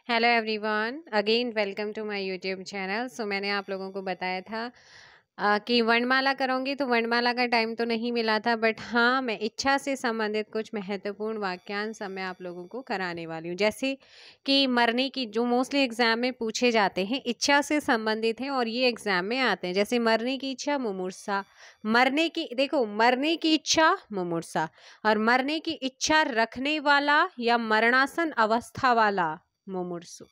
Hello everyone, again welcome to my YouTube channel. So मैंने आप लोगों को बताया था कि वर्णमाला करूँगी, तो वर्णमाला का टाइम तो नहीं मिला था, बट हाँ मैं इच्छा से संबंधित कुछ महत्वपूर्ण वाक्यांश मैं आप लोगों को कराने वाली हूँ। जैसे कि मरने की, जो मोस्टली एग्जाम में पूछे जाते हैं, इच्छा से संबंधित हैं और ये एग्जाम में आते हैं। जैसे मरने की इच्छा मुमूर्षा, मरने की, देखो मरने की इच्छा मुमूर्षा, और मरने की इच्छा रखने वाला या मरणासन अवस्था वाला मुमूर्षु।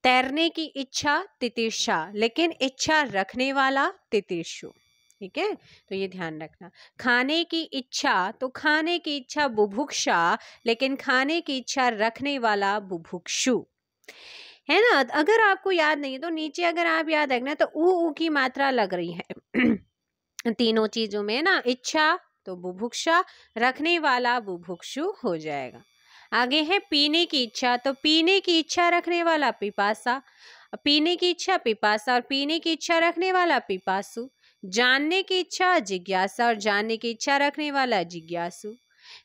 तैरने की इच्छा तितिक्षा, लेकिन इच्छा रखने वाला तितिक्षु। ठीक है, तो ये ध्यान रखना। खाने की इच्छा, तो खाने की इच्छा बुभुक्षा, लेकिन खाने की इच्छा रखने वाला बुभुक्षु। है ना। अगर आपको याद नहीं है तो नीचे अगर आप याद रखना, तो ऊ की मात्रा लग रही है तीनों चीजों में ना। इच्छा तो बुभुक्षा, रखने वाला बुभुक्षु हो जाएगा। आगे है पीने की इच्छा, तो पीने की इच्छा रखने वाला पिपासा, पीने की इच्छा पिपासा, और पीने की इच्छा रखने वाला पिपासु। जानने की इच्छा जिज्ञासा, और जानने की इच्छा रखने वाला जिज्ञासु।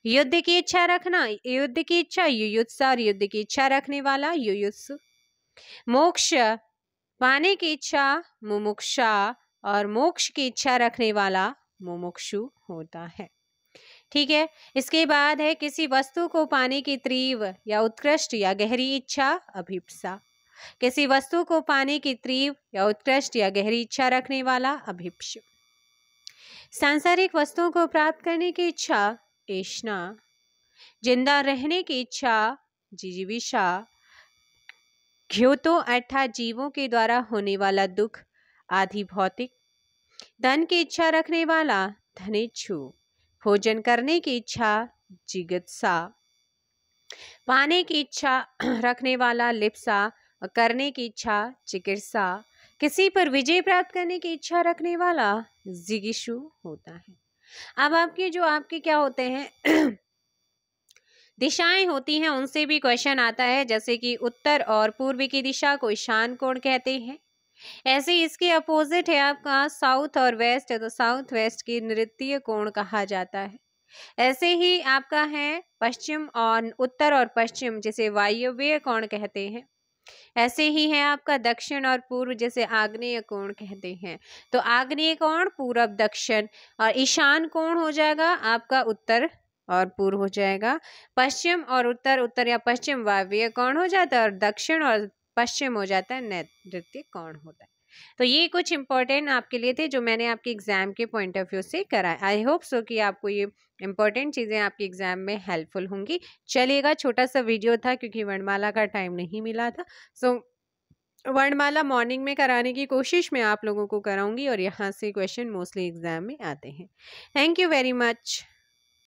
युद्ध की इच्छा रखना, युद्ध की इच्छा युयुत्सा, और युद्ध की इच्छा रखने वाला युयुत्सु। मोक्ष पाने की इच्छा मुमुक्षा, और मोक्ष की इच्छा रखने वाला मुमुक्षु होता है। ठीक है, इसके बाद है किसी वस्तु को पाने की तीव्र या उत्कृष्ट या गहरी इच्छा अभिप्सा। किसी वस्तु को पाने की तीव्र या उत्कृष्ट या गहरी इच्छा रखने वाला अभिप्सु। सांसारिक वस्तुओं को प्राप्त करने की इच्छा ऐष्णा। जिंदा रहने की इच्छा जिजीविषा। घ्योतो अर्थात जीवों के द्वारा होने वाला दुख आदि भौतिक। धन की इच्छा रखने वाला धनेच्छु। भोजन करने की इच्छा जिगत्सा। पाने की इच्छा रखने वाला लिप्सा, और करने की इच्छा चिकित्सा। किसी पर विजय प्राप्त करने की इच्छा रखने वाला जिगिशु होता है। अब आपके क्या होते हैं दिशाएं होती हैं, उनसे भी क्वेश्चन आता है। जैसे कि उत्तर और पूर्व की दिशा को ईशान कोण कहते हैं। ऐसे ही इसके अपोजिट है आपका साउथ और वेस्ट है, तो साउथ वेस्ट की नृत्य कोण कहा जाता है। ऐसे ही आपका है पश्चिम और उत्तर और पश्चिम, जिसे वायव्य कोण कहते हैं। ऐसे ही है आपका दक्षिण और पूर्व, जिसे आग्नेय कोण कहते हैं। तो आग्नेय कोण पूरब दक्षिण, और ईशान कोण हो जाएगा आपका उत्तर और पूर्व हो जाएगा। पश्चिम और उत्तर, उत्तर या पश्चिम वायव्य कोण हो जाता है, और दक्षिण और पश्चिम हो जाता है नैऋत्य कोण होता है। तो ये कुछ इंपॉर्टेंट आपके लिए थे जो मैंने आपके एग्जाम के पॉइंट ऑफ व्यू से कराए। आई होप सो कि आपको ये इंपॉर्टेंट चीज़ें आपके एग्जाम में हेल्पफुल होंगी। चलिएगा, छोटा सा वीडियो था क्योंकि वर्णमाला का टाइम नहीं मिला था। सो वर्णमाला मॉर्निंग में कराने की कोशिश मैं आप लोगों को कराऊंगी, और यहाँ से क्वेश्चन मोस्टली एग्जाम में आते हैं। Thank you very much.